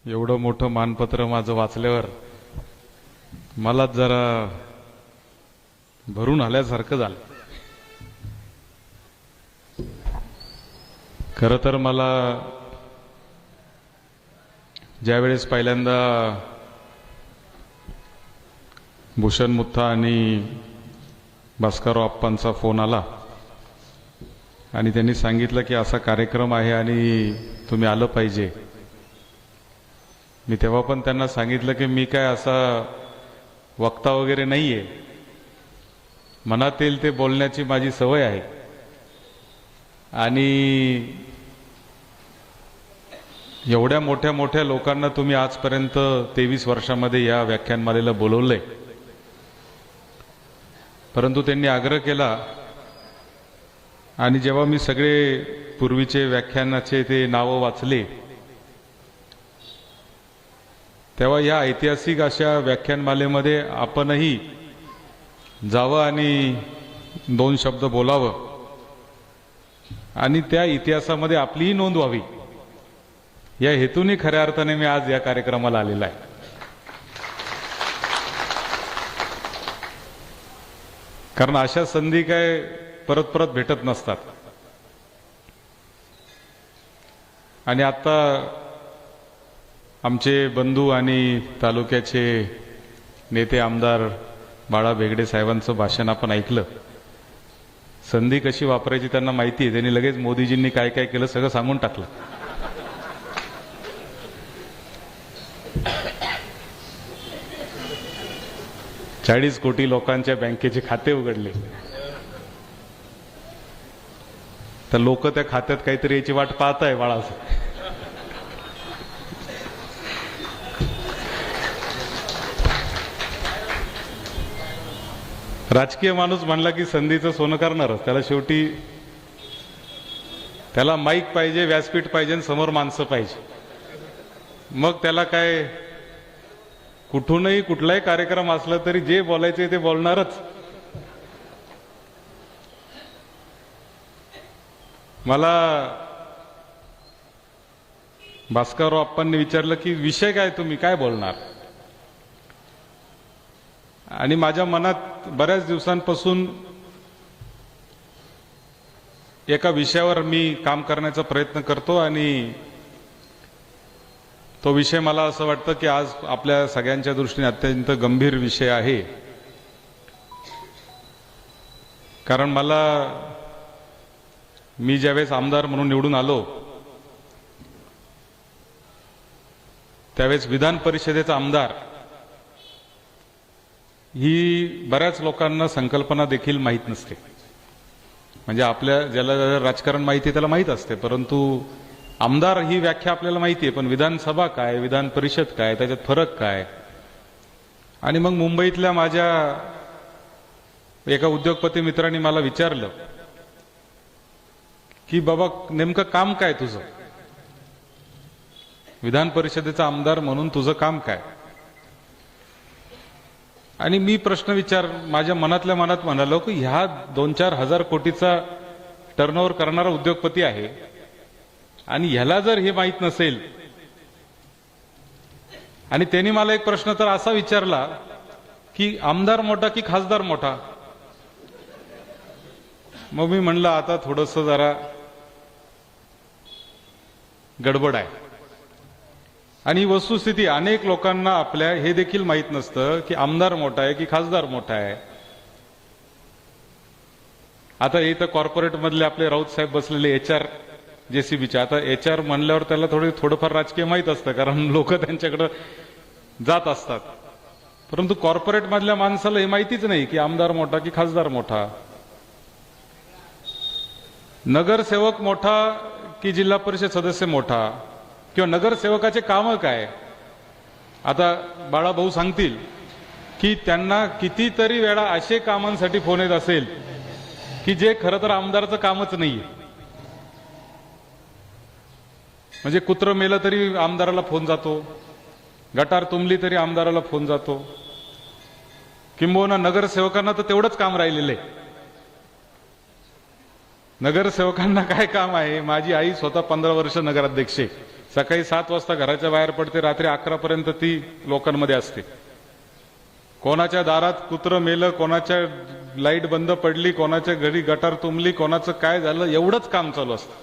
एवढं मोठं मानपत्र माझं वाचल्यावर मला जरा भरून आल्यासारखं झालं। खरं तर मला ज्यावेळेस पहिल्यांदा भूषण मुथा आणि भास्करराव आप्पांचा फोन आला आणि त्यांनी सांगितलं की असा कार्यक्रम आहे आणि तुम्ही आलं पाहिजे, मी तेव्हा पण त्यांना सांगितलं की मी काय असा वक्ता वगैरे नाहीये, मनात येईल ते बोलण्याची माझी सवय आहे आणि एवढ्या मोठ्या मोठ्या लोकांना तुम्ही आजपर्यंत 23 वर्षामध्ये या व्याख्यानमालेला बोलवलंय, परंतु त्यांनी आग्रह केला आणि जेव्हा मी सगळे पूर्वीचे व्याख्यानाचे ते नावं वाचले तेव्हा या ऐतिहासिक अशा व्याख्यानमालेमध्ये आपणही जावं आणि 2 शब्द बोलावं आणि त्या इतिहासामध्ये आपलीही नोंद व्हावी, या हेतूने खऱ्या अर्थाने मी आज या कार्यक्रमाला आलेला आहे। कारण अशा संधी काय परत परत भेटत नसतात आणि आता आमचे बंधू आणि तालुक्याचे नेते आमदार बाळा बेगडे साहेबांचं भाषण आपण ऐकलं। संधी कशी वापरायची त्यांना माहिती आहे, त्यांनी लगेच मोदीजींनी काय काय केलं सगळं सांगून टाकलं। ₹40 कोटी लोकांच्या बँकेचे खाते उघडले, तर लोक त्या खात्यात काहीतरी याची वाट पाहत आहे बाळासाहेब। राजकीय माणूस म्हणला की संधीचं सोनं करणारच, त्याला शेवटी त्याला माईक पाहिजे, व्यासपीठ पाहिजे आणि समोर माणसं पाहिजे, मग त्याला काय कुठूनही कुठलाही कार्यक्रम असला तरी जे बोलायचे ते बोलणारच। मला भास्करराव आप्पांनी विचारलं की विषय काय, तुम्ही काय बोलणार, आणि माझ्या मनात बऱ्याच दिवसांपासून एका विषयावर मी काम करण्याचा प्रयत्न करतो आणि तो विषय मला असं वाटतं की आज आपल्या सगळ्यांच्या दृष्टीने अत्यंत गंभीर विषय आहे। कारण मी ज्यावेळेस आमदार म्हणून निवडून आलो त्यावेळेस विधान परिषदेचा आमदार ही बऱ्याच लोकांना संकल्पना देखील माहीत नसते। म्हणजे आपल्या ज्याला राजकारण माहिती आहे त्याला माहीत असते, परंतु आमदार ही व्याख्या आपल्याला माहिती आहे, पण विधानसभा काय, विधान परिषद काय, त्याच्यात फरक काय। आणि मग मुंबईतल्या माझ्या एका उद्योगपती मित्रांनी मला विचारलं की बाबा नेमकं काम काय तुझं, विधान परिषदेचा आमदार म्हणून तुझं काम काय। आणि मी माझ्या मनातल्या मनात म्हणालो की ह्या 2-4 हजार कोटीचा टर्नओव्हर करणारा उद्योगपती आहे आणि ह्याला जर हे माहीत नसेल, आणि त्यांनी मला एक प्रश्न तर असा विचारला की आमदार मोठा की खासदार मोठा। मग मी म्हणलं आता थोडंसं जरा गडबड आहे, आणि वस्तुस्थिती अनेक लोकांना आपल्या हे देखील माहीत नसतं की आमदार मोठा आहे की खासदार मोठा आहे। आता इथं कॉर्पोरेट मधले आपले राऊत साहेब बसलेले HR JCBच्या, आता HR म्हणल्यावर त्याला थोडंफार राजकीय माहीत असतं कारण लोक त्यांच्याकडे जात असतात, परंतु कॉर्पोरेट मधल्या माणसाला हे माहितीच नाही की आमदार मोठा की खासदार मोठा, नगरसेवक मोठा की जिल्हा परिषद सदस्य मोठा, किंवा नगरसेवकाचे काम काय। आता बाळाभाऊ सांगतील की त्यांना कितीतरी वेळा असे कामांसाठी फोन येत असेल की जे खरं तर आमदाराचं कामच नाहीये। म्हणजे कुत्र मेलं तरी आमदाराला फोन जातो, गटार तुंबली तरी आमदाराला फोन जातो, किंबहुना नगरसेवकांना तर तेवढंच काम राहिलेलं आहे। नगरसेवकांना काय काम आहे, माझी आई स्वतः 15 वर्ष नगराध्यक्ष आहे, सकाळी 7 वाजता घराच्या बाहेर पडते, रात्री 11 पर्यंत ती लोकांमध्ये असते. कोणाच्या दारात कुत्रं मेलं, कोणाच्या लाईट बंद पडली, कोणाच्या घरी गटार तुंबली, कोणाचं काय झालं, एवढंच काम चालू असतं.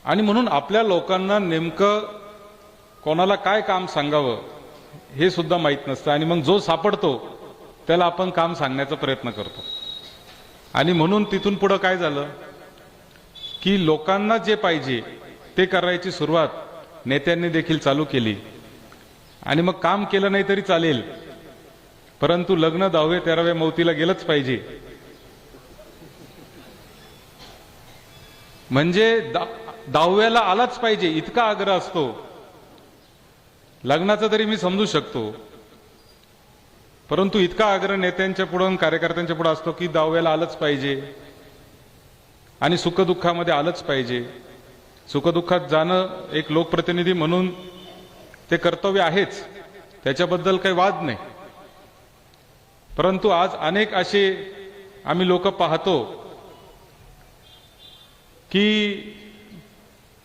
आणि म्हणून आपल्या लोकांना नेमकं कोणाला काय काम सांगावं हे सुद्धा माहीत नसतं. आणि मग जो सापडतो त्याला आपण काम सांगण्याचा प्रयत्न करतो. आणि म्हणून तिथून पुढं काय झालं की लोकांना जे पाहिजे ते करायची सुरुवात नेत्यांनी देखील चालू केली. आणि मग काम केलं नाही तरी चालेल, परंतु लग्न 10वे 13वे मौतीला गेलंच पाहिजे. म्हणजे 10व्याला आलाच पाहिजे इतका आग्रह असतो. लग्नाचा तरी मी समजू शकतो, परंतु इतका आग्रह नेत्यांच्या पुढे कार्यकर्त्यांच्या पुढे असतो की 10व्याला आलंच पाहिजे आणि सुखदुःखामध्ये आलंच पाहिजे. सुखदुःखात जाणं एक लोकप्रतिनिधी म्हणून ते कर्तव्य आहेच, त्याच्याबद्दल काही वाद नाही. परंतु आज अनेक असे आम्ही लोक पाहतो की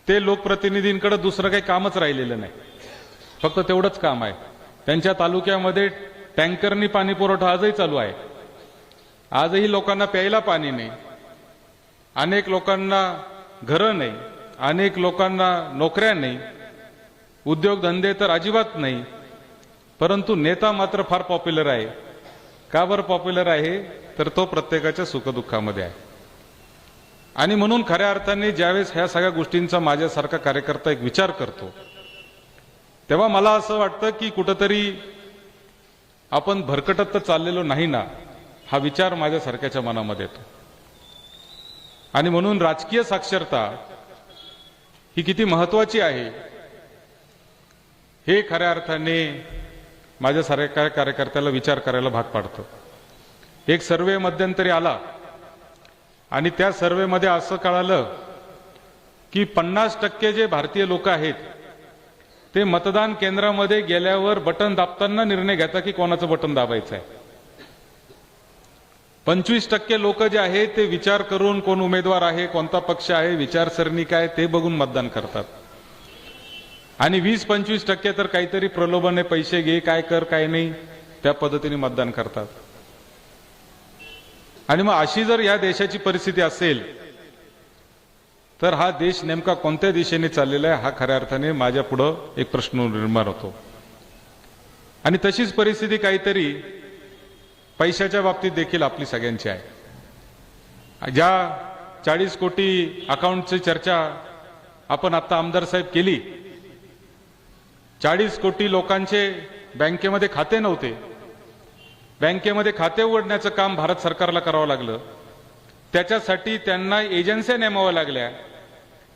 ते लोकप्रतिनिधींकडे दुसरं काही कामच राहिलेलं नाही, फक्त तेवढंच काम आहे. त्यांच्या तालुक्यामध्ये टँकरनी पाणी पुरवठा आजही चालू आहे. आजही लोकांना प्यायला पाणी नाही, अनेक लोकांना घरं नाही, अनेक लोकांना नोकऱ्या नाही, उद्योगधंदे तर अजिबात नाही. परंतु नेता मात्र फार पॉप्युलर आहे. का बरं पॉप्युलर आहे, तर तो प्रत्येकाच्या सुखदुःखामध्ये आहे. आणि म्हणून खऱ्या अर्थाने ज्यावेळेस ह्या सगळ्या गोष्टींचा माझ्यासारखा कार्यकर्ता एक विचार करतो, तेव्हा मला असं वाटतं की कुठंतरी आपण भरकटत तर चाललेलो नाही ना, हा विचार माझ्यासारख्याच्या मनामध्ये येतो. आणि म्हणून राजकीय साक्षरता ही किती महत्वाची आहे हे खऱ्या अर्थाने माझ्यासारख्या कार्यकर्त्याला विचार करायला भाग पाडतं. एक सर्वे मध्यंतरी आला आणि त्या सर्वेमध्ये असं कळालं की 50% जे भारतीय लोक आहेत ते मतदान केंद्रामध्ये गेल्यावर बटन दाबताना निर्णय घेता की कोणाचं बटन दाबायचं आहे. 25% लोक जे आहेत ते विचार करून कोण उमेदवार आहे, कोणता पक्ष आहे, विचारसरणी काय ते बघून मतदान करतात. आणि 20-25% तर काहीतरी प्रलोभने, पैसे घे, काय कर काय नाही, त्या पद्धतीने मतदान करतात. आणि मग अशी जर या देशाची परिस्थिती असेल तर हा देश नेमका कोणत्या दिशेने चाललेला आहे हा खऱ्या अर्थाने माझ्या पुढे एक प्रश्न निर्माण होतो. आणि तशीच परिस्थिती काहीतरी पैशाच्या बाबतीत देखील आपली सगळ्यांची आहे. ज्या 40 कोटी अकाउंटची चर्चा आपण आता आमदार साहेब केली, 40 कोटी लोकांचे बँकेमध्ये खाते नव्हते. बँकेमध्ये खाते उघडण्याचं काम भारत सरकारला करावं लागलं. त्याच्यासाठी त्यांना एजन्सी नेमाव्या लागल्या.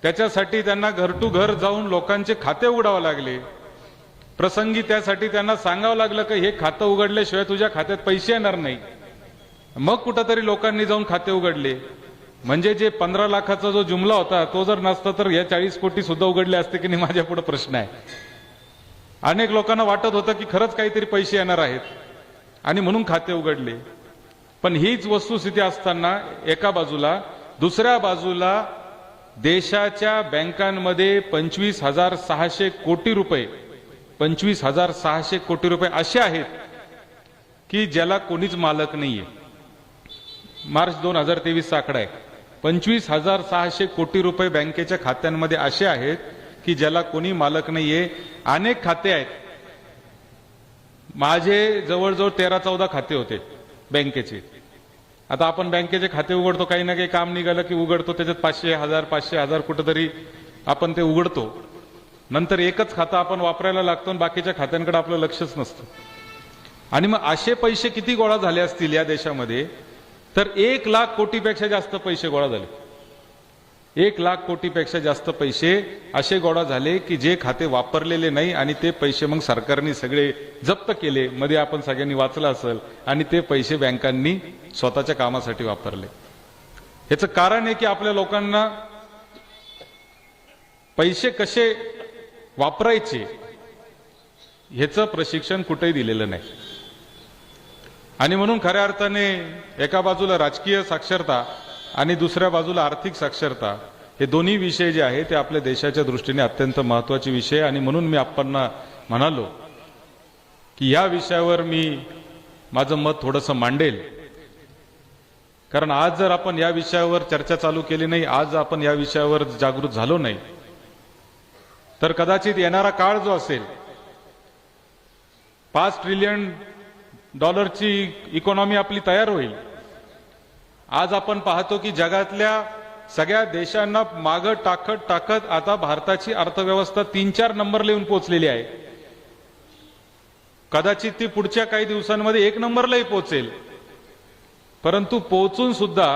त्याच्यासाठी त्यांना घर टू घर जाऊन लोकांचे खाते उघडावे लागले. प्रसंगी त्यासाठी त्यांना सांगावं लागलं की हे खातं उघडल्याशिवाय तुझ्या खात्यात पैसे येणार नाही. मग कुठंतरी लोकांनी जाऊन खाते उघडले. म्हणजे जे 15 लाखाचा जो जुमला होता तो जर नसता तर या 40 कोटी सुद्धा उघडले असते की नाही, माझ्या पुढे प्रश्न आहे. अनेक लोकांना वाटत होतं की खरंच काहीतरी पैसे येणार आहेत आणि म्हणून खाते उघडले. पण हीच वस्तुस्थिती असताना एका बाजूला, दुसऱ्या बाजूला देशाच्या बँकांमध्ये 25,600 कोटी रुपये 25,600 कोटी रुपये असे आहेत की ज्याला कोणीच मालक नाहीये. मार्च 2023 आकडा आहे. 25,600 कोटी रुपये बँकेच्या खात्यांमध्ये असे आहेत की ज्याला कोणी मालक नाहीये. अनेक खाते आहेत. माझे जवळजवळ 13-14 खाते होते बँकेचे. आता आपण बँकेचे खाते उघडतो, काही ना काही काम निघालं की उघडतो, त्याच्यात 500,000 कुठेतरी आपण ते उघडतो. नंतर एकच खातं आपण वापरायला लागतो आणि बाकीच्या खात्यांकडे आपलं लक्षच नसतं. आणि मग असे पैसे किती गोळा झाले असतील या देशामध्ये, तर 1 लाख कोटीपेक्षा जास्त पैसे गोळा झाले. 1 लाख कोटीपेक्षा जास्त पैसे असे गोळा झाले की जे खाते वापरलेले नाही आणि ते पैसे मग सरकारने सगळे जप्त केले. मध्ये आपण सगळ्यांनी वाचलं असेल. आणि ते पैसे बँकांनी स्वतःच्या कामासाठी वापरले. याचं कारण आहे की आपल्या लोकांना पैसे कसे वापरायचे ह्याचं प्रशिक्षण कुठेही दिलेलं नाही. आणि म्हणून खऱ्या अर्थाने एका बाजूला राजकीय साक्षरता आणि दुसऱ्या बाजूला आर्थिक साक्षरता हे दोन्ही विषय जे आहे ते आपल्या देशाच्या दृष्टीने अत्यंत महत्त्वाचे विषय, आणि म्हणून मी आपणांना म्हणालो की या विषयावर मी माझं मत थोडंसं मांडेल. कारण आज जर आपण या विषयावर चर्चा चालू केली नाही, आज आपण या विषयावर जागृत झालो नाही, तर कदाचित येणारा काळ जो असेल, $5 ट्रिलियन इकॉनॉमी आपली तयार होईल. आज आपण पाहतो की जगातल्या सगळ्या देशांना मागं टाकत आता भारताची अर्थव्यवस्था 3-4 नंबरला येऊन पोहोचलेली आहे. कदाचित ती पुढच्या काही दिवसांमध्ये 1 नंबरलाही पोहोचेल. परंतु पोहोचून सुद्धा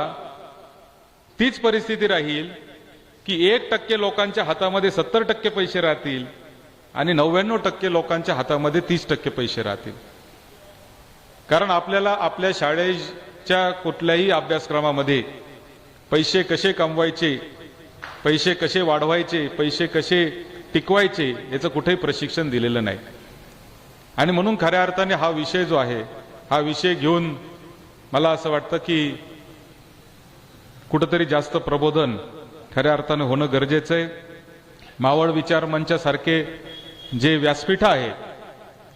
तीच परिस्थिती राहील की 1% लोकांच्या हातामध्ये 70% पैसे राहतील आणि 99% लोकांच्या हातामध्ये 30% पैसे राहतील. कारण आपल्याला आपल्या शाळेच्या कुठल्याही अभ्यासक्रमामध्ये पैसे कसे कमवायचे, पैसे कसे वाढवायचे, पैसे कसे टिकवायचे याचं कुठेही प्रशिक्षण दिलेलं नाही. आणि म्हणून खऱ्या अर्थाने हा विषय जो आहे, हा विषय घेऊन मला असं वाटतं की कुठंतरी जास्त प्रबोधन खऱ्या अर्थाने होणं गरजेचं आहे. मावळ विचार मंचासारखे जे व्यासपीठ आहे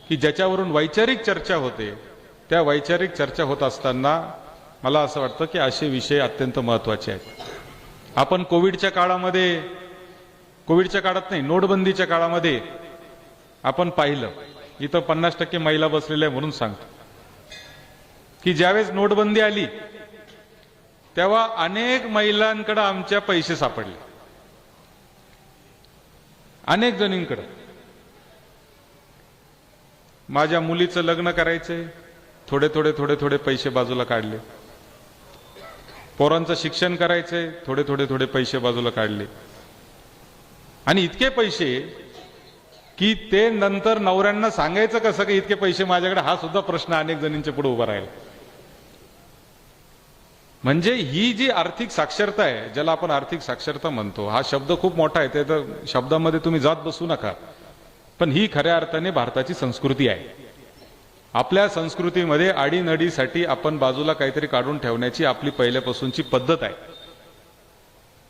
की ज्याच्यावरून वैचारिक चर्चा होते, त्या वैचारिक चर्चा होत असताना मला असं वाटतं की असे विषय अत्यंत महत्त्वाचे आहेत. आपण कोविडच्या काळात नाही, नोटबंदीच्या काळामध्ये आपण पाहिलं, इथं 50% महिला बसलेल्या आहे म्हणून सांगतो की ज्यावेळेस नोटबंदी आली तेव्हा अनेक महिलांकडे आमच्या पैसे सापडले, अनेक जणींकडे. माझ्या मुलीचं लग्न करायचंय, थोडे पैसे बाजूला काढले. पोरांचं शिक्षण करायचंय, थोडे पैसे बाजूला काढले. आणि इतके पैसे की ते नंतर नवऱ्यांना सांगायचं कसं की इतके पैसे माझ्याकडे, हा सुद्धा प्रश्न अनेक जणींच्या पुढे उभा राहिला. म्हणजे ही जी आर्थिक साक्षरता आहे, ज्याला आपण आर्थिक साक्षरता म्हणतो, हा शब्द खूप मोठा आहे, त्या शब्दामध्ये तुम्ही जात बसू नका. पण ही खऱ्या अर्थाने भारताची संस्कृती आहे. आपल्या संस्कृतीमध्ये आडीनडीसाठी आपण बाजूला काहीतरी काढून ठेवण्याची आपली पहिल्यापासूनची पद्धत आहे.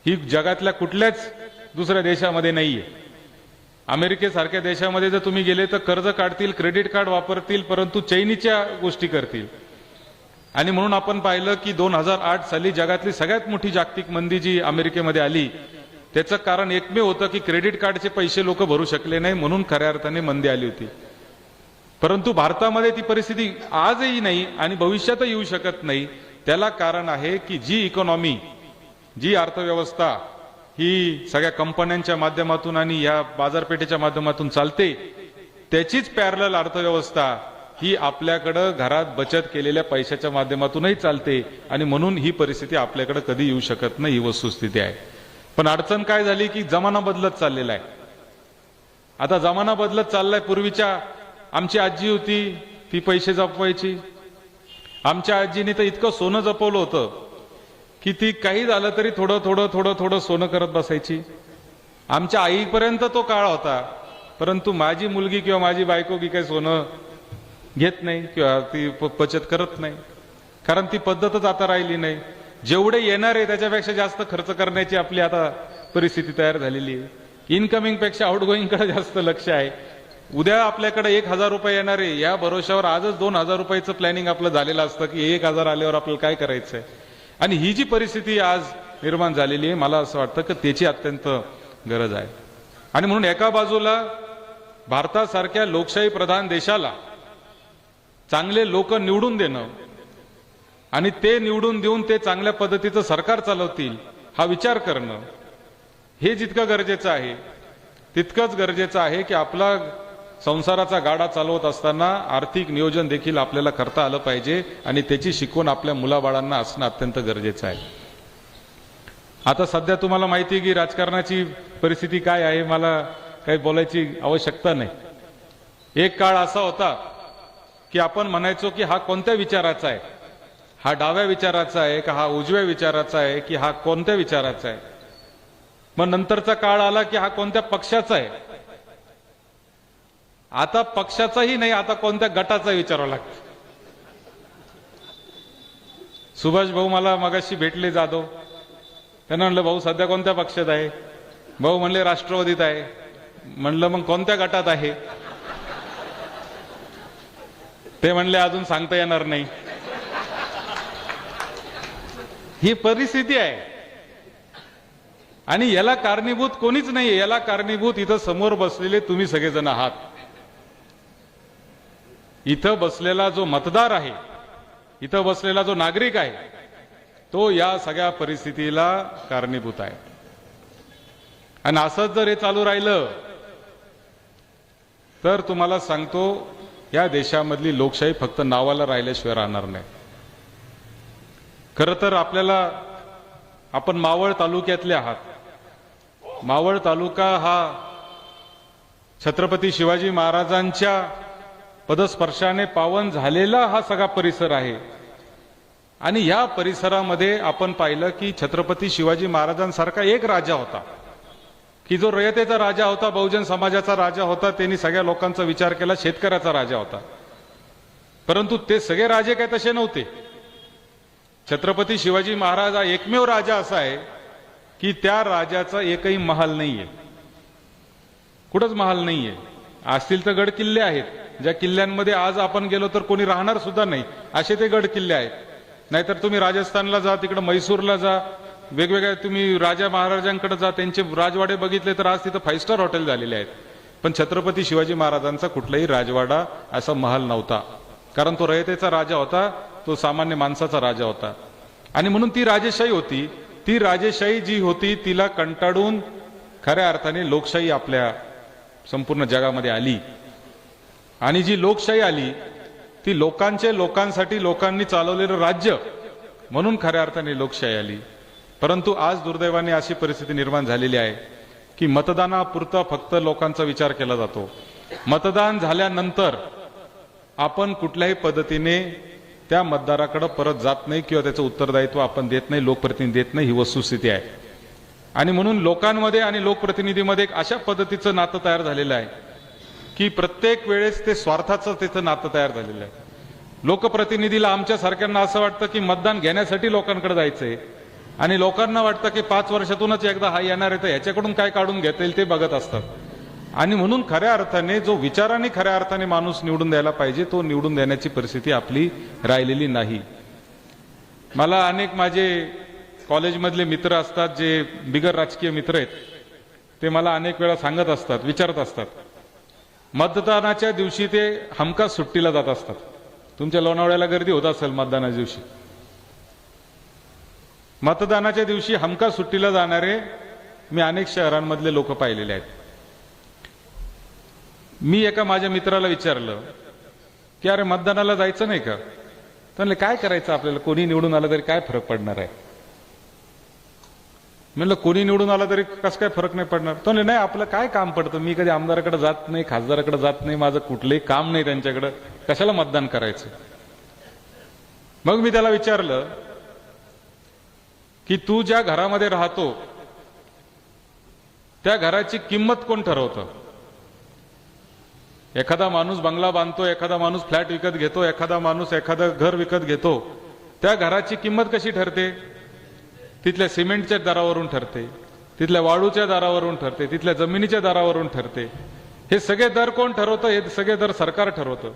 ही जगातल्या कुठल्याच दुसऱ्या देशामध्ये नाहीये. अमेरिकेसारख्या देशामध्ये जर तुम्ही गेले तर कर्ज काढतील, क्रेडिट कार्ड वापरतील, परंतु चैनीच्या गोष्टी करतील. आणि म्हणून आपण पाहिलं की 2008 साली जगातली सगळ्यात मोठी जागतिक मंदी जी अमेरिकेमध्ये आली, त्याचं कारण एकमेव होतं की क्रेडिट कार्डचे पैसे लोक भरू शकले नाही, म्हणून खऱ्या अर्थाने मंदी आली होती. परंतु भारतामध्ये ती परिस्थिती आजही नाही आणि भविष्यातही येऊ शकत नाही. त्याला कारण आहे की जी इकॉनॉमी, जी अर्थव्यवस्था ही सगळ्या कंपन्यांच्या माध्यमातून आणि या बाजारपेठेच्या माध्यमातून चालते, त्याचीच पॅरलल अर्थव्यवस्था ही आपल्याकडं घरात बचत केलेल्या पैशाच्या माध्यमातूनही चालते. आणि म्हणून ही परिस्थिती आपल्याकडे कधी येऊ शकत नाही, ही वस्तुस्थिती आहे. पण अडचण काय झाली की जमाना बदलत चाललेला आहे. आता जमाना बदलत चाललाय. पूर्वीच्या आमची आजी होती, ती पैसे जपवायची. आमच्या आजीने तर इतकं सोनं जपवलं होतं की ती काही झालं तरी थोडं सोनं करत बसायची. आमच्या आईपर्यंत तो काळ होता. परंतु माझी मुलगी किंवा माझी बायको की काही सोनं घेत नाही किंवा ती बचत करत नाही, कारण ती पद्धतच आता राहिली नाही. जेवढे येणार आहे त्याच्यापेक्षा जास्त खर्च करण्याची आपली आता परिस्थिती तयार झालेली आहे. इनकमिंग पेक्षा आउटगोईंग कडे जास्त लक्ष आहे. उद्या आपल्याकडे 1,000 रुपये येणार आहे, या भरोशावर आजच 2,000 रुपयाचं प्लॅनिंग आपलं झालेलं असतं की 1,000 आल्यावर आपल्याला काय करायचंय. आणि ही जी परिस्थिती आज निर्माण झालेली आहे, मला असं वाटतं की त्याची अत्यंत गरज आहे. आणि म्हणून एका बाजूला भारतासारख्या लोकशाही प्रधान देशाला चांगले लोक निवडून देणं आणि ते निवडून देऊन ते चांगल्या पद्धतीचं सरकार चालवतील हा विचार करणं, हे जितकं गरजेचं आहे तितकंच गरजेचं आहे की आपला संसाराचा गाडा चालवत असताना आर्थिक नियोजन देखील आपल्याला करता आलं पाहिजे आणि त्याची शिकवण आपल्या मुलाबाळांना असणं अत्यंत गरजेचं आहे. आता सध्या तुम्हाला माहिती आहे की राजकारणाची परिस्थिती काय आहे, मला काही बोलायची आवश्यकता नाही. एक काळ असा होता की आपण म्हणायचो की हा कोणत्या विचाराचा आहे, हा डाव्या विचाराचा आहे का हा उजव्या विचाराचा आहे की हा कोणत्या विचाराचा आहे. मग नंतरचा काळ आला की हा कोणत्या पक्षाचा आहे. आता पक्षाचाही नाही, आता कोणत्या गटाचा विचारावं लागतं. सुभाष भाऊ मला मगाशी भेटले जाधव, त्यांना म्हणलं भाऊ सध्या कोणत्या पक्षात आहे? भाऊ म्हणले राष्ट्रवादीत आहे. म्हणलं मग कोणत्या गटात आहे? ते म्हणले अजून सांगता येणार नाही. ही परिस्थिती आहे आणि याला कारणीभूत कोणीच नाहीये. याला कारणीभूत इथं समोर बसलेले तुम्ही सगळेजण आहात. इथं बसलेला जो मतदार आहे, इथं बसलेला जो नागरिक आहे, तो या सगळ्या परिस्थितीला कारणीभूत आहे. आणि असंच जर हे चालू राहिलं तर तुम्हाला सांगतो या देशामधली लोकशाही फक्त नावाला राहिल्याशिवाय राहणार नाही. खरं तर आपण मावळ तालुक्यातले आहात. मावळ तालुका हा छत्रपती शिवाजी महाराजांच्या पदस्पर्शाने पावन झालेला हा सगळा परिसर आहे. आणि या परिसरामध्ये आपण पाहिलं की छत्रपती शिवाजी महाराजांसारखा एक राजा होता की जो रयतेचा राजा होता, बहुजन समाजाचा राजा होता. त्यांनी सगळ्या लोकांचा विचार केला, शेतकऱ्याचा राजा होता. परंतु ते सगळे राजे काय तसे नव्हते. छत्रपती शिवाजी महाराज हा एकमेव राजा असा आहे की त्या राजाचा एकही महाल नाहीये, कुठंच महाल नाहीये. असतील तर गड किल्ले आहेत, ज्या किल्ल्यांमध्ये आज आपण गेलो तर कोणी राहणार सुद्धा नाही, असे ते गड किल्ले आहेत. नाहीतर तुम्ही राजस्थानला जा, तिकडे मैसूरला जा, वेगवेगळ्या तुम्ही राजा महाराजांकडे जा, त्यांचे राजवाडे बघितले तर आज तिथं 5 स्टार हॉटेल झालेले आहेत. पण छत्रपती शिवाजी महाराजांचा कुठलाही राजवाडा असा महाल नव्हता, कारण तो रयतेचा राजा होता, तो सामान्य माणसाचा राजा होता. आणि म्हणून ती राजेशाही होती. ती राजेशाही जी होती तिला कंटाळून खऱ्या अर्थाने लोकशाही आपल्या संपूर्ण जगामध्ये आली. आणि जी लोकशाही आली ती लोकांसाठी लोकांनी चालवलेलं राज्य म्हणून खऱ्या अर्थाने लोकशाही आली. परंतु आज दुर्दैवाने अशी परिस्थिती निर्माण झालेली आहे की मतदानापुरता फक्त लोकांचा विचार केला जातो. मतदान झाल्यानंतर आपण कुठल्याही पद्धतीने त्या मतदाराकडे परत जात नाही किंवा त्याचं उत्तरदायित्व आपण देत नाही, लोकप्रतिनिधी देत नाही. ही वस्तुस्थिती आहे. आणि म्हणून लोकांमध्ये आणि लोकप्रतिनिधीमध्ये एक अशा पद्धतीचं नातं तयार झालेलं आहे की प्रत्येक वेळेस ते स्वार्थाचं तिथं नातं तयार झालेलं आहे. लोकप्रतिनिधीला आमच्या सारख्यांना असं वाटतं की मतदान घेण्यासाठी लोकांकडे जायचंय आणि लोकांना वाटतं की 5 वर्षातूनच एकदा हा येणार आहे तर ह्याच्याकडून काय काढून घेता येईल ते बघत असतात. आणि म्हणून खऱ्या अर्थाने जो विचाराने खऱ्या अर्थाने माणूस निवडून द्यायला पाहिजे तो निवडून देण्याची परिस्थिती आपली राहिलेली नाही. मला अनेक माझे कॉलेजमधले मित्र असतात जे बिगर राजकीय मित्र आहेत, ते मला अनेक वेळा सांगत असतात, विचारत असतात. मतदानाच्या दिवशी ते हमखास सुट्टीला जात असतात. तुमच्या लोणावळ्याला गर्दी होत असेल मतदानाच्या दिवशी. मतदानाच्या दिवशी हमखास सुट्टीला जाणारे मी अनेक शहरांमधले लोक पाहिलेले आहेत. मी एका माझ्या मित्राला विचारलं की अरे मतदानाला जायचं नाही का? तर काय करायचं आपल्याला, कोणी निवडून आलं तरी काय फरक पडणार आहे? म्हणलं कोणी निवडून आला तरी कसं काय फरक नाही पडणार? तो नाही, आपलं काय काम पडतं, मी कधी आमदाराकडे जात नाही, खासदाराकडे जात नाही, माझं कुठलंही काम नाही त्यांच्याकडे, कशाला मतदान करायचं? मग मी त्याला विचारलं की तू ज्या घरामध्ये राहतो त्या घराची किंमत कोण ठरवतं? एखादा माणूस बंगला बांधतो, एखादा माणूस फ्लॅट विकत घेतो, एखादा माणूस एखादं घर विकत घेतो, त्या घराची किंमत कशी ठरते? तिथल्या सिमेंटच्या दरावरून ठरते, तिथल्या वाळूच्या दरावरून ठरते, तिथल्या जमिनीच्या दरावरून ठरते. हे सगळे दर कोण ठरवतं? हे सगळे दर सरकार ठरवतं.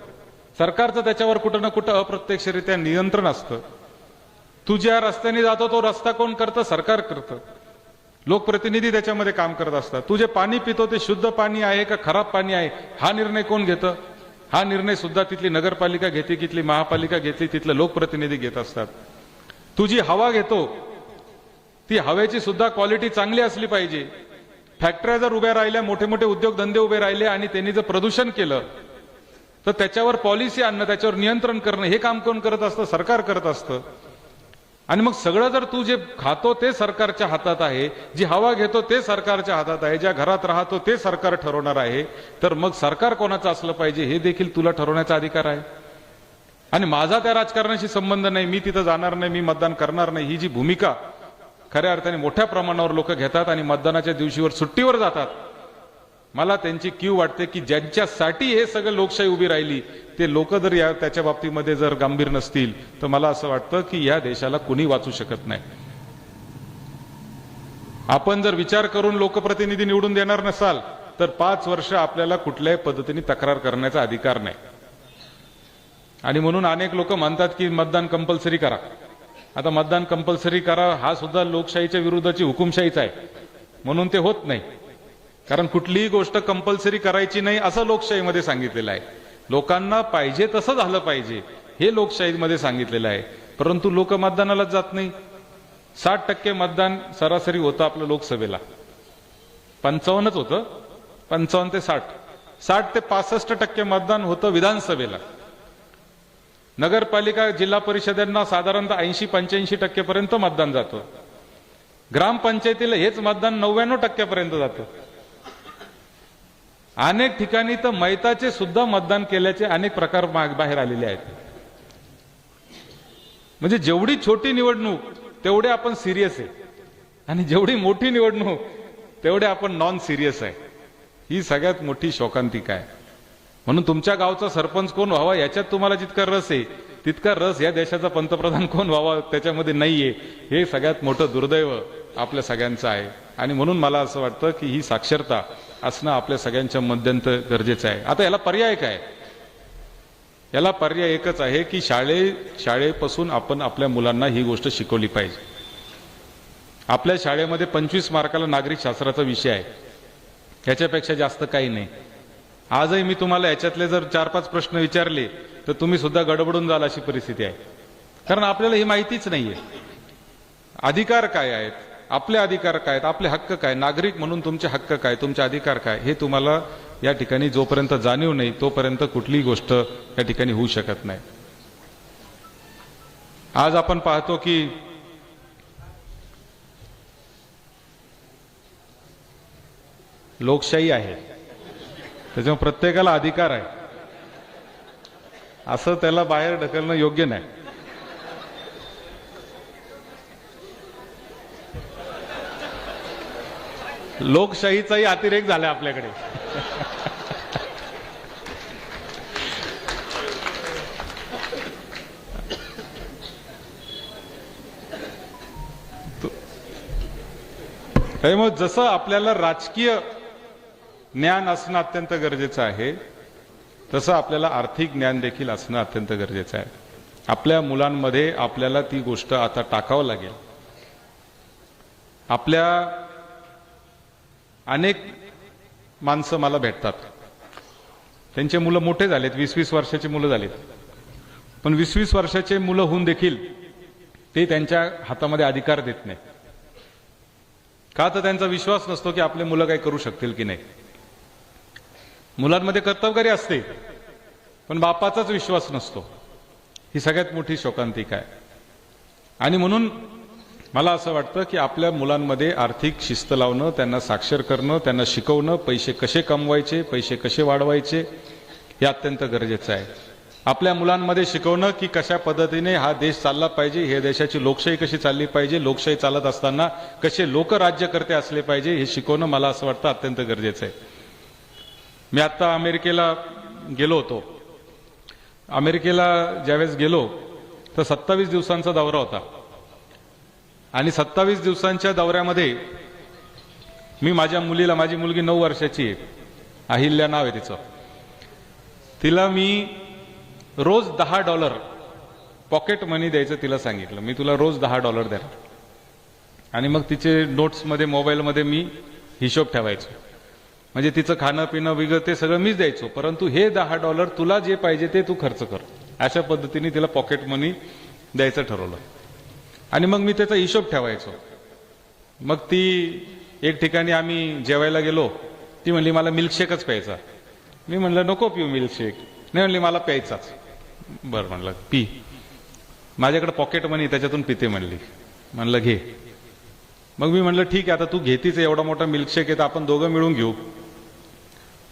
सरकारचं त्याच्यावर कुठं ना कुठं अप्रत्यक्षरित्या नियंत्रण असतं. तू ज्या रस्त्याने जातो तो रस्ता कोण करतं? सरकार करतं. लोकप्रतिनिधी त्याच्यामध्ये काम करत असतात. तू जे पाणी पितो ते शुद्ध पाणी आहे का खराब पाणी आहे हा निर्णय कोण घेतं? हा निर्णय सुद्धा तिथली नगरपालिका घेते, तिथली महापालिका घेते, तिथले लोकप्रतिनिधी घेत असतात. तू जी हवा घेतो ती हवेची सुद्धा क्वालिटी चांगली असली पाहिजे. फॅक्टऱ्या जर उभ्या राहिल्या, मोठे मोठे उद्योगधंदे उभे राहिले आणि त्यांनी जर प्रदूषण केलं तर त्याच्यावर पॉलिसी आणणं, त्याच्यावर नियंत्रण करणं हे काम कोण करत असतं? सरकार करत असतं. आणि मग सगळं जर तू जे खातो ते सरकारच्या हातात आहे, जी हवा घेतो ते सरकारच्या हातात आहे, ज्या घरात राहतो ते सरकार ठरवणार आहे, तर मग सरकार कोणाचं असलं पाहिजे हे देखील तुला ठरवण्याचा अधिकार आहे. आणि माझा त्या राजकारणाशी संबंध नाही, मी तिथं जाणार नाही, मी मतदान करणार नाही, ही जी भूमिका खऱ्या अर्थाने मोठ्या प्रमाणावर लोक घेतात आणि मतदानाच्या दिवशीवर सुट्टीवर जातात, मला त्यांची कीव वाटते की ज्यांच्यासाठी हे सगळं लोकशाही उभी राहिली ते लोक जर त्याच्या बाबतीमध्ये जर गंभीर नसतील तर मला असं वाटतं की या देशाला कुणी वाचू शकत नाही. आपण जर विचार करून लोकप्रतिनिधी निवडून देणार नसाल तर 5 वर्ष आपल्याला कुठल्याही पद्धतीने तक्रार करण्याचा अधिकार नाही. आणि म्हणून अनेक लोक म्हणतात की मतदान कंपल्सरी करा. आता मतदान कंपल्सरी करा हा सुद्धा लोकशाहीच्या विरुद्धची हुकुमशाहीच आहे, म्हणून ते होत नाही. कारण कुठलीही गोष्ट कंपल्सरी करायची नाही असं लोकशाहीमध्ये सांगितलेलं आहे. लोकांना पाहिजे तसं झालं पाहिजे हे लोकशाहीमध्ये सांगितलेलं आहे. परंतु लोक मतदानालाच जात नाही. 60% मतदान सरासरी होतं आपलं लोकसभेला, 55च होतं, 55 ते 60, 60 ते 65% मतदान होतं विधानसभेला. नगरपालिका जिल्हा परिषदांना साधारणतः 80-85% पर्यंत मतदान जातं. ग्रामपंचायतीला हेच मतदान 99% पर्यंत जातं. अनेक ठिकाणी तर मैताचे सुद्धा मतदान केल्याचे अनेक प्रकार बाहेर आलेले आहेत. म्हणजे जेवढी छोटी निवडणूक तेवढे आपण सिरियस आहे, आणि जेवढी मोठी निवडणूक तेवढे आपण नॉन सिरियस आहे. ही सगळ्यात मोठी शोकांतिका आहे. म्हणून तुमच्या गावचा सरपंच कोण व्हावा याच्यात तुम्हाला जितका रस आहे तितका रस या देशाचा पंतप्रधान कोण व्हावा त्याच्यामध्ये नाहीये. हे सगळ्यात मोठं दुर्दैव आपल्या सगळ्यांचं आहे. आणि म्हणून मला असं वाटतं की ही साक्षरता असणं आपल्या सगळ्यांच्या मध्यंतर गरजेचं आहे. आता याला पर्याय काय? याला पर्याय एकच आहे की शाळेपासून आपण आपल्या मुलांना ही गोष्ट शिकवली पाहिजे. आपल्या शाळेमध्ये 25 मार्काला नागरिक शास्त्राचा विषय आहे, याच्यापेक्षा जास्त काही नाही. आजही मी तुम्हाला याच्यातले जर 4-5 प्रश्न विचारले तर तुम्ही सुद्धा गडबडून जाल अशी परिस्थिती आहे. कारण आपल्याला ही माहितीच नाहीये. अधिकार काय आहेत, आपले अधिकार काय आहेत, आपले हक्क काय, नागरिक म्हणून तुमचे हक्क काय, तुमचे अधिकार काय, हे तुम्हाला या ठिकाणी जोपर्यंत जाणीव नाही तोपर्यंत कुठलीही गोष्ट या ठिकाणी होऊ शकत नाही. आज आपण पाहतो की लोकशाही आहे, त्याच्यामुळे प्रत्येकाला अधिकार आहे असं त्याला बाहेर ढकलणं योग्य नाही. लोकशाहीचाही अतिरेक झाला आपल्याकडे. मग जसं आपल्याला राजकीय ज्ञान असणं अत्यंत गरजेचं आहे तसं आपल्याला आर्थिक ज्ञान देखील असणं अत्यंत गरजेचं आहे. आपल्या मुलांमध्ये आपल्याला ती गोष्ट आता टाकावं लागेल. आपल्या अनेक माणसं मला भेटतात, त्यांचे मुलं मोठे झालेत, 20-20 वर्षाची मुलं झालीत, पण 20-20 वर्षाचे मुलं होऊन देखील ते त्यांच्या हातामध्ये अधिकार देत नाही. का? तर त्यांचा विश्वास नसतो की आपले मुलं काही करू शकतील की नाही. मुलांमध्ये कर्तबगारी असते पण बापाचाच विश्वास नसतो. ही सगळ्यात मोठी शोकांतिका आहे. आणि म्हणून मला असं वाटतं की आपल्या मुलांमध्ये आर्थिक शिस्त लावणं, त्यांना साक्षर करणं, त्यांना शिकवणं, पैसे कसे कमवायचे, पैसे कसे वाढवायचे हे अत्यंत गरजेचं आहे. आपल्या मुलांमध्ये शिकवणं की कशा पद्धतीने हा देश चालला पाहिजे, हे देशाची लोकशाही कशी चालली पाहिजे, लोकशाही चालत असताना कसे लोक राज्यकर्ते असले पाहिजे हे शिकवणं मला असं वाटतं अत्यंत गरजेचं आहे. मी आता अमेरिकेला गेलो होतो. अमेरिकेला ज्यावेळेस गेलो तर 27 दिवसांचा दौरा होता. आणि 27 दिवसांच्या दौऱ्यामध्ये मी माझ्या मुलीला, माझी मुलगी 9 वर्षाची आहे, अहिल्या नाव आहे तिचं, तिला मी रोज $10 पॉकेट मनी द्यायचं तिला सांगितलं. मी तुला रोज $10 देणार. आणि मग तिचे नोट्समध्ये, मोबाईलमध्ये मी हिशोब ठेवायचो. म्हणजे तिचं खाणं पिणं वगैरे ते सगळं मीच द्यायचो, परंतु हे $10 तुला जे पाहिजे ते तू खर्च कर, अशा पद्धतीने तिला पॉकेट मनी द्यायचं ठरवलं. आणि मग मी त्याचा हिशोब ठेवायचो. मग ती एक ठिकाणी आम्ही जेवायला गेलो, ती म्हणली मला मिल्कशेकच प्यायचा. मी म्हणलं नको पिऊ मिल्कशेक. नाही म्हणली मला प्यायचाच. बरं म्हणलं पी. माझ्याकडे पॉकेट मनी त्याच्यातून पिते म्हणली. म्हणलं घे. मग मी म्हणलं ठीक आहे, आता तू घेतीच एवढा मोठा मिल्कशेक आहे तर आपण दोघं मिळून घेऊ.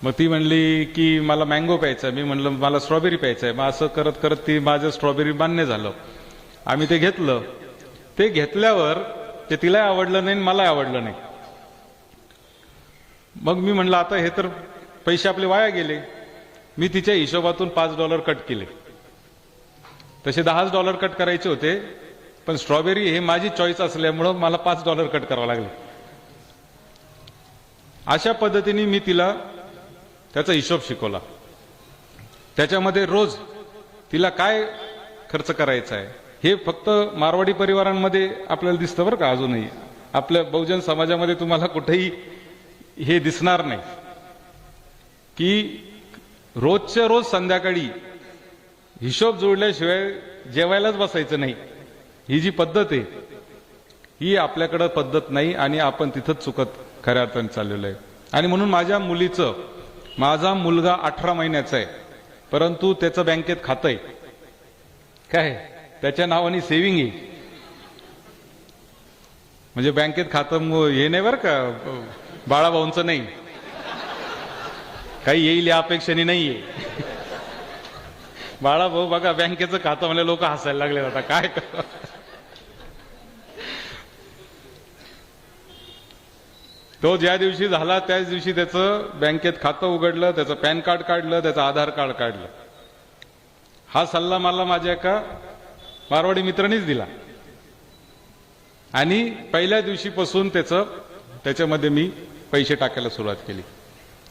मग ती म्हणली की मला मँगो प्यायचा. मी म्हणलं मला स्ट्रॉबेरी प्यायचा आहे. मग असं करत करत ती माझं स्ट्रॉबेरी मान्य झालं. आम्ही ते घेतलं. ते घेतल्यावर ते तिलाही आवडलं नाही, मलाही आवडलं नाही. मग मी म्हणलं आता हे तर पैसे आपले वाया गेले. मी तिच्या हिशोबातून $5 कट केले. तसे $10 कट करायचे होते, पण स्ट्रॉबेरी हे माझी चॉईस असल्यामुळं मला $5 कट करावं लागले. अशा पद्धतीने मी तिला त्याचा हिशोब शिकवला. त्याच्यामध्ये रोज तिला काय खर्च करायचा आहे हे फक्त मारवाडी परिवारांमध्ये आपल्याला दिसतं बरं का. अजूनही आपल्या बहुजन समाजामध्ये तुम्हाला कुठेही हे दिसणार नाही की रोजच्या रोज संध्याकाळी हिशोब जोडल्याशिवाय जेवायलाच बसायचं नाही. ही जी पद्धत आहे ही आपल्याकडे पद्धत नाही आणि आपण तिथंच चुकत खऱ्या अर्थाने चाललेलं आहे. आणि म्हणून माझा मुलगा 18 महिन्याचा आहे, परंतु त्याचं बँकेत खातं आहे. काय त्याच्या नावाने सेव्हिंग आहे. म्हणजे बँकेत खातं हे नाही बरं का, बाळाभाऊंचं नाही, काही येईल या अपेक्षेने नाहीये. बाळाभाऊ बघा बँकेचं खातं म्हणजे लोक हसायला लागले. आता काय कर, तो ज्या दिवशी झाला त्याच दिवशी त्याचं बँकेत खातं उघडलं, त्याचं पॅन कार्ड काढलं, त्याचं आधार कार्ड काढलं. हा सल्ला मला माझ्या एका मारवाडी मित्रांनीच दिला आणि पहिल्या दिवशीपासून त्याच्यामध्ये मी पैसे टाकायला सुरुवात केली.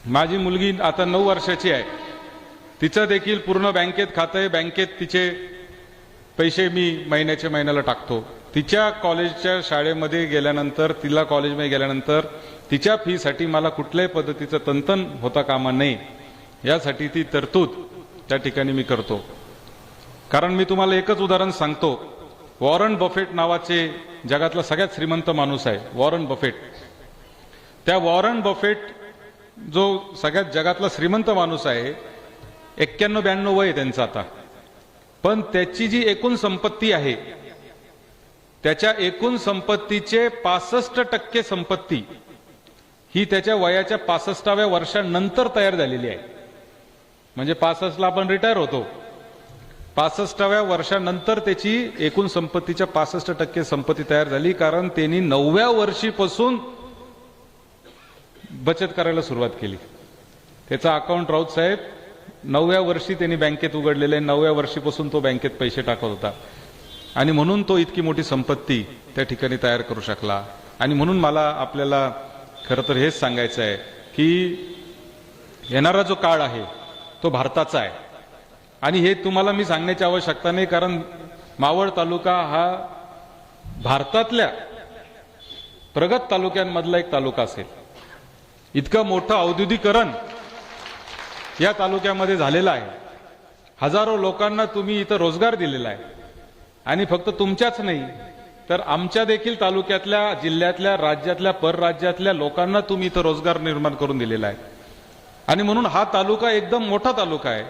माझी मुलगी आता 9 वर्षाची आहे. तिचं देखील पूर्ण बँकेत खातं आहे. बँकेत तिचे पैसे मी महिन्याला टाकतो. तिच्या कॉलेजच्या शाळेमध्ये गेल्यानंतर, तिला कॉलेजमध्ये गेल्यानंतर तिच्या फीसाठी मला कुठल्याही पद्धतीचं तंतन होता कामा नये यासाठी ती तरतूद त्या ठिकाणी मी करतो. कारण मी तुम्हाला एकच उदाहरण सांगतो. वॉरन बफेट नावाचे जगातला सगळ्यात श्रीमंत माणूस आहे वॉरन बफेट. त्या वॉरन बफेट जो सगळ्यात जगातला श्रीमंत माणूस आहे, 91-92 वय आहे त्यांचं आता, पण त्याची जी एकूण संपत्ती आहे त्याच्या एकूण संपत्तीचे 65% संपत्ती ही त्याच्या वयाच्या 65व्या वर्षानंतर तयार झालेली आहे. म्हणजे 65ला आपण रिटायर होतो, 65व्या वर्षानंतर त्याची एकूण संपत्तीच्या 65% संपत्ती तयार झाली. कारण त्यांनी 9व्या वर्षीपासून बचत करायला सुरुवात केली. त्याचा अकाउंट राऊत साहेब 9व्या वर्षी त्यांनी बँकेत उघडलेले, 9व्या वर्षीपासून तो बँकेत पैसे टाकत होता आणि म्हणून तो इतकी मोठी संपत्ती त्या ठिकाणी तयार करू शकला. आणि म्हणून मला आपल्याला खरं तर हेच सांगायचं आहे की येणारा जो काळ आहे तो भारताचा आहे. आणि हे तुम्हाला मी सांगण्याची आवश्यकता नाही, कारण मावळ तालुका हा भारतातल्या प्रगत तालुक्यांमधला एक तालुका असेल. इतकं मोठं औद्योगिकरण या तालुक्यामध्ये झालेलं आहे. हजारो लोकांना तुम्ही इथं रोजगार दिलेला आहे. आणि फक्त तुमच्याच नाही तर आमच्या देखील तालुक्यातल्या, जिल्ह्यातल्या, राज्यातल्या, परराज्यातल्या लोकांना तुम्ही इथं रोजगार निर्माण करून दिलेला आहे. आणि म्हणून हा तालुका एकदम मोठा तालुका आहे.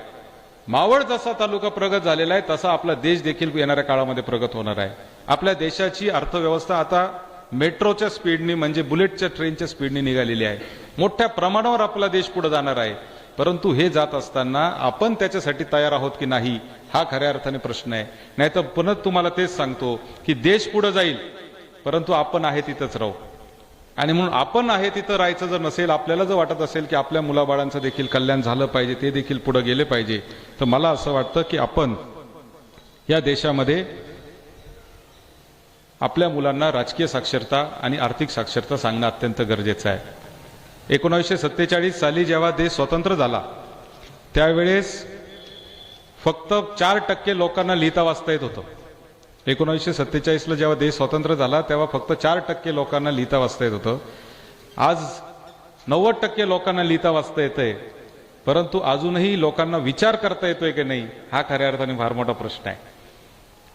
मावळ जसा तालुका प्रगत झालेला आहे तसा आपला देश देखील येणाऱ्या काळामध्ये प्रगत होणार आहे. आपल्या देशाची अर्थव्यवस्था आता मेट्रोच्या स्पीडने, म्हणजे बुलेटच्या ट्रेनच्या स्पीडने निघालेली आहे. मोठ्या प्रमाणावर आपला देश पुढे जाणार आहे. परंतु हे जात असताना आपण त्याच्यासाठी तयार आहोत की नाही हा खऱ्या अर्थाने प्रश्न आहे. नाहीतर पुन्हा तुम्हाला तेच सांगतो की देश पुढे जाईल परंतु आपण आहे तिथंच राहू. आणि म्हणून आपण आहे तिथं राहायचं जर नसेल, आपल्याला जर वाटत असेल की आपल्या मुलाबाळांचं देखील कल्याण झालं पाहिजे, ते देखील पुढे गेले पाहिजे, तर मला असं वाटतं की आपण या देशामध्ये आपल्या मुलांना राजकीय साक्षरता आणि आर्थिक साक्षरता सांगणं अत्यंत गरजेचं आहे. 1947 साली जेव्हा देश स्वतंत्र झाला त्यावेळेस फक्त 4% लोकांना लिहिता वाचता येत होतं. 1947ला जेव्हा देश स्वतंत्र झाला तेव्हा फक्त 4% लोकांना लिहिता वाचता येत होतं. आज 90% लोकांना लिहिता वाचता येतंय, परंतु अजूनही लोकांना विचार करता येतोय की नाही हा खऱ्या अर्थाने फार मोठा प्रश्न आहे.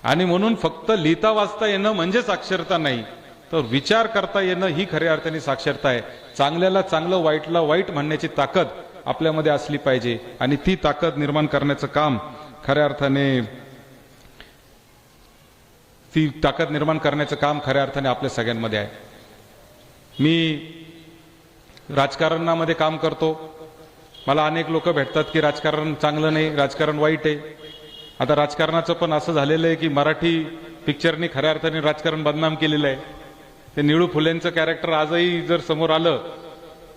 आणि म्हणून फक्त लिहिता वाचता येणं म्हणजे साक्षरता नाही, तर विचार करता येणं ही खऱ्या अर्थाने साक्षरता आहे. चांगल्याला चांगलं, वाईटला वाईट म्हणण्याची ताकद आपल्यामध्ये असली पाहिजे आणि ती ताकद निर्माण करण्याचं काम खऱ्या अर्थाने आपल्या सगळ्यांमध्ये आहे. मी राजकारणामध्ये काम करतो. मला अनेक लोक भेटतात की राजकारण चांगलं नाही, राजकारण वाईट आहे. आता राजकारणाचं पण असं झालेलं आहे की मराठी पिक्चरने खऱ्या अर्थाने राजकारण बदनाम केलेलं आहे. ते निळू फुलेंचं कॅरेक्टर आजही जर समोर आलं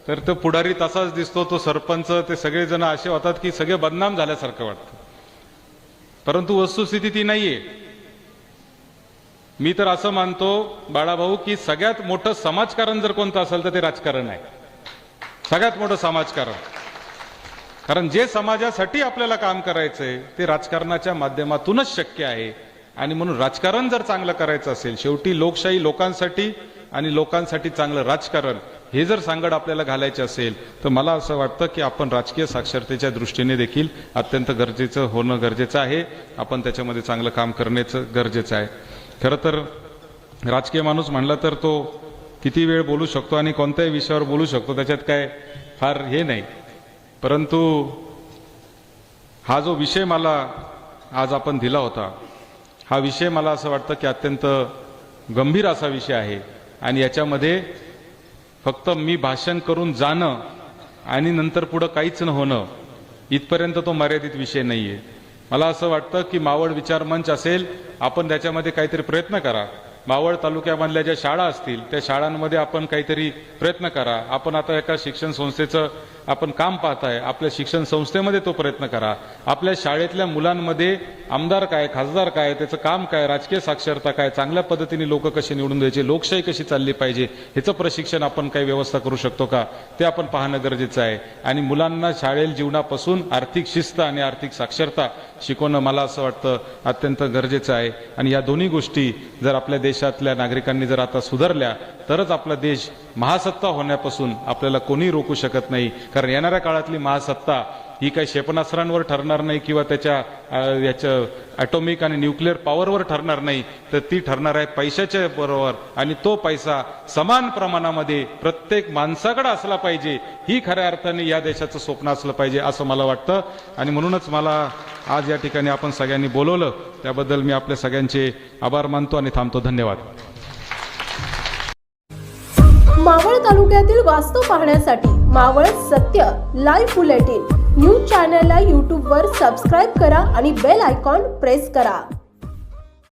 तर तो पुढारी तसाच दिसतो, तो सरपंच, ते सगळेजण असे होतात की सगळे बदनाम झाल्यासारखं वाटतं. परंतु वस्तुस्थिती ती नाहीये. मी तर असं मानतो बाळाभाऊ की सगळ्यात मोठं समाजकारण जर कोणतं असेल तर ते राजकारण आहे. सगळ्यात मोठं समाजकारण. कारण जे समाजासाठी आपल्याला काम करायचंय ते राजकारणाच्या माध्यमातूनच शक्य आहे. आणि म्हणून राजकारण जर चांगलं करायचं असेल, शेवटी लोकशाही लोकांसाठी आणि लोकांसाठी चांगलं राजकारण हे जर सांगड आपल्याला घालायचे असेल, तर मला असं वाटतं की आपण राजकीय साक्षरतेच्या दृष्टीने देखील अत्यंत गरजेचं होणं गरजेचं आहे. आपण त्याच्यामध्ये चांगलं काम करण्याचं गरजेचं आहे. खरं तर राजकीय माणूस म्हणला तर तो किती वेळ बोलू शकतो आणि कोणत्याही विषयावर बोलू शकतो, त्याच्यात काय फार हे नाही. परंतु हा जो विषय मला आज आपण दिला होता, हा विषय मला असं वाटतं की अत्यंत गंभीर असा विषय आहे. आणि याच्यामध्ये फक्त मी भाषण करून जाणं आणि नंतर पुढं काहीच न होणं इथपर्यंत तो मर्यादित विषय नाहीये. मला असं वाटतं की मावळ विचार मंच असेल, आपण त्याच्यामध्ये काहीतरी प्रयत्न करा. मावळ तालुक्यामधल्या ज्या शाळा असतील त्या शाळांमध्ये आपण काहीतरी प्रयत्न करा. आपण आता एका शिक्षण संस्थेचं आपण काम पाहताय, आपल्या शिक्षण संस्थेमध्ये तो प्रयत्न करा. आपल्या शाळेतल्या मुलांमध्ये आमदार काय, खासदार काय, त्याचं काम काय, राजकीय साक्षरता काय, चांगल्या पद्धतीने लोक कशी निवडून द्यायचे, लोकशाही कशी चालली पाहिजे, ह्याचं प्रशिक्षण आपण काही व्यवस्था करू शकतो का, ते आपण पाहणं गरजेचं आहे. आणि मुलांना शाळेल जीवनापासून आर्थिक शिस्त आणि आर्थिक साक्षरता शिकवणं मला असं वाटतं अत्यंत गरजेचं आहे. आणि या दोन्ही गोष्टी जर आपल्या देशातल्या नागरिकांनी जर आता सुधारल्या तरच आपला देश महासत्ता होण्यापासून आपल्याला कोणी रोखू शकत नाही. कारण येणाऱ्या काळातली महासत्ता ही काही क्षेपणास्त्रांवर ठरणार नाही किंवा त्याच्या याचं ॲटॉमिक आणि न्यूक्लिअर पॉवरवर ठरणार नाही, तर ती ठरणार आहे पैशाच्या बरोबर. आणि तो पैसा समान प्रमाणामध्ये प्रत्येक माणसाकडे असला पाहिजे, ही खऱ्या अर्थाने या देशाचं स्वप्न असलं पाहिजे असं मला वाटतं. आणि म्हणूनच मला आज या ठिकाणी आपण सगळ्यांनी बोलवलं, त्याबद्दल मी आपल्या सगळ्यांचे आभार मानतो आणि थांबतो. धन्यवाद. मावळ तालुक्यातील वास्तव पाहण्यासाठी मावळ सत्य लाईव्ह बुलेटिन न्यूज चॅनलला यूट्यूबवर सबस्क्राईब करा आणि बेल आयकॉन प्रेस करा.